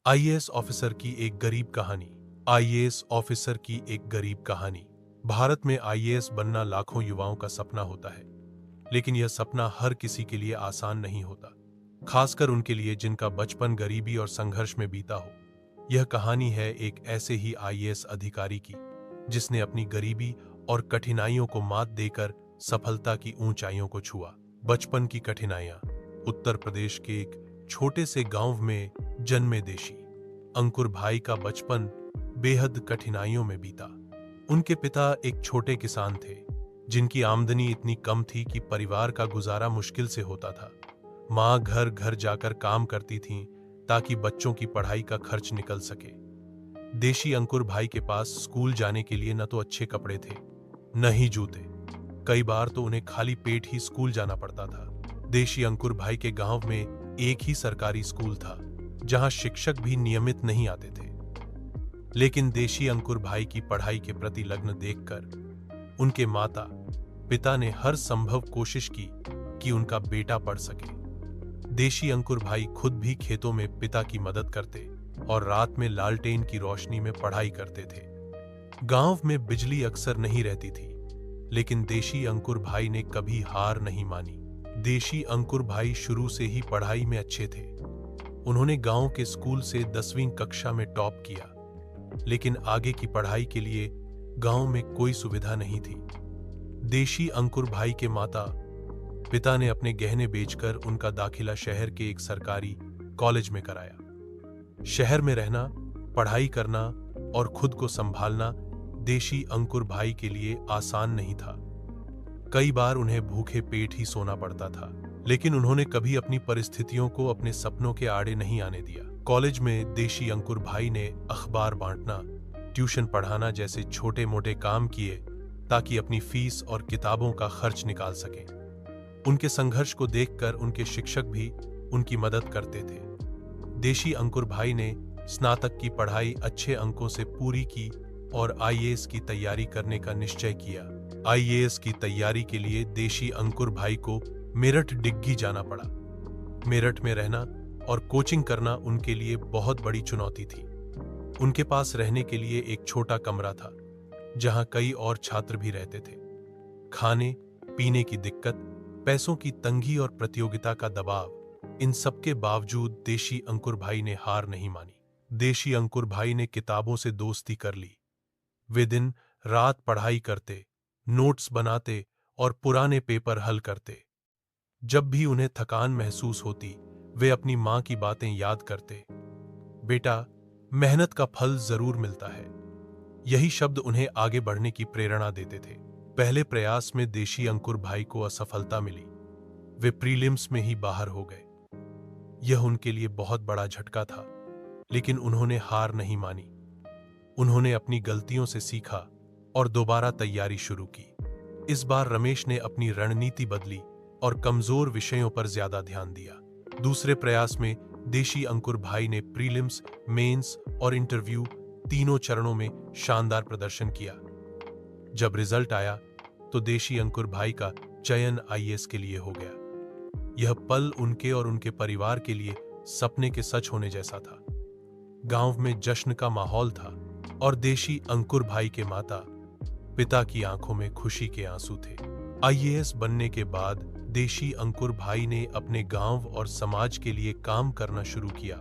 IAS officer की एक गरीब कहानी। आईएएस ऑफिसर की एक गरीब कहानी। भारत में आईएएस बनना लाखों युवाओं का सपना होता है, लेकिन यह सपना हर किसी के लिए आसान नहीं होता, खासकर उनके लिए जिनका बचपन गरीबी और संघर्ष में बीता हो। यह कहानी है एक ऐसे ही आईएएस अधिकारी की, जिसने अपनी गरीबी और कठिनाइयों को मात देकर सफलता की ऊंचाइयों को छुआ। बचपन की कठिनाइयां। उत्तर प्रदेश के एक छोटे से गांव में जन्मे देशी अंकुर भाई का बचपन बेहद कठिनाइयों में बीता। उनके पिता एक छोटे किसान थे, जिनकी आमदनी इतनी कम थी कि परिवार का गुजारा मुश्किल से होता था। माँ घर घर जाकर काम करती थीं ताकि बच्चों की पढ़ाई का खर्च निकल सके। देशी अंकुर भाई के पास स्कूल जाने के लिए न तो अच्छे कपड़े थे, न ही जूते। कई बार तो उन्हें खाली पेट ही स्कूल जाना पड़ता था। देशी अंकुर भाई के गांव में एक ही सरकारी स्कूल था, जहां शिक्षक भी नियमित नहीं आते थे। लेकिन देशी अंकुर भाई की पढ़ाई के प्रति लगन देखकर उनके माता पिता ने हर संभव कोशिश की कि उनका बेटा पढ़ सके। देशी अंकुर भाई खुद भी खेतों में पिता की मदद करते और रात में लालटेन की रोशनी में पढ़ाई करते थे। गांव में बिजली अक्सर नहीं रहती थी, लेकिन देशी अंकुर भाई ने कभी हार नहीं मानी। देशी अंकुर भाई शुरू से ही पढ़ाई में अच्छे थे। उन्होंने गांव के स्कूल से 10वीं कक्षा में टॉप किया, लेकिन आगे की पढ़ाई के लिए गांव में कोई सुविधा नहीं थी। देशी अंकुर भाई के माता पिता ने अपने गहने बेचकर उनका दाखिला शहर के एक सरकारी कॉलेज में कराया। शहर में रहना, पढ़ाई करना और खुद को संभालना देशी अंकुर भाई के लिए आसान नहीं था। कई बार उन्हें भूखे पेट ही सोना पड़ता था, लेकिन उन्होंने कभी अपनी परिस्थितियों को अपने सपनों के आड़े नहीं आने दिया। कॉलेज में देशी अंकुर भाई ने अखबार बांटना, ट्यूशन पढ़ाना जैसे छोटे मोटे काम किए ताकि अपनी फीस और किताबों का खर्च निकाल सकें। उनके संघर्ष को देखकर उनके शिक्षक भी उनकी मदद करते थे। देशी अंकुर भाई ने स्नातक की पढ़ाई अच्छे अंकों से पूरी की और आईएएस की तैयारी करने का निश्चय किया। आईएएस की तैयारी के लिए देशी अंकुर भाई को मेरठ डिग्गी जाना पड़ा। मेरठ में रहना और कोचिंग करना उनके लिए बहुत बड़ी चुनौती थी। उनके पास रहने के लिए एक छोटा कमरा था, जहां कई और छात्र भी रहते थे। खाने पीने की दिक्कत, पैसों की तंगी और प्रतियोगिता का दबाव, इन सबके बावजूद देशी अंकुर भाई ने हार नहीं मानी। देशी अंकुर भाई ने किताबों से दोस्ती कर ली। वे दिन रात पढ़ाई करते, नोट्स बनाते और पुराने पेपर हल करते। जब भी उन्हें थकान महसूस होती, वे अपनी मां की बातें याद करते। बेटा, मेहनत का फल जरूर मिलता है। यही शब्द उन्हें आगे बढ़ने की प्रेरणा देते थे। पहले प्रयास में देशी अंकुर भाई को असफलता मिली। वे प्रीलिम्स में ही बाहर हो गए। यह उनके लिए बहुत बड़ा झटका था, लेकिन उन्होंने हार नहीं मानी। उन्होंने अपनी गलतियों से सीखा और दोबारा तैयारी शुरू की। इस बार रमेश ने अपनी रणनीति बदली और कमजोर विषयों पर ज्यादा ध्यान दिया। दूसरे प्रयास में देशी अंकुर भाई ने प्रीलिम्स, मेंस और इंटरव्यू तीनों चरणों में शानदार प्रदर्शन किया। जब रिजल्ट आया तो देशी अंकुर भाई का चयन आईएएस के लिए हो गया। यह पल उनके और उनके परिवार के लिए सपने के सच होने जैसा था। गांव में जश्न का माहौल था और देशी अंकुर भाई के माता पिता की आंखों में खुशी के आंसू थे। आईएएस बनने के बाद देशी अंकुर भाई ने अपने गांव और समाज के लिए काम करना शुरू किया।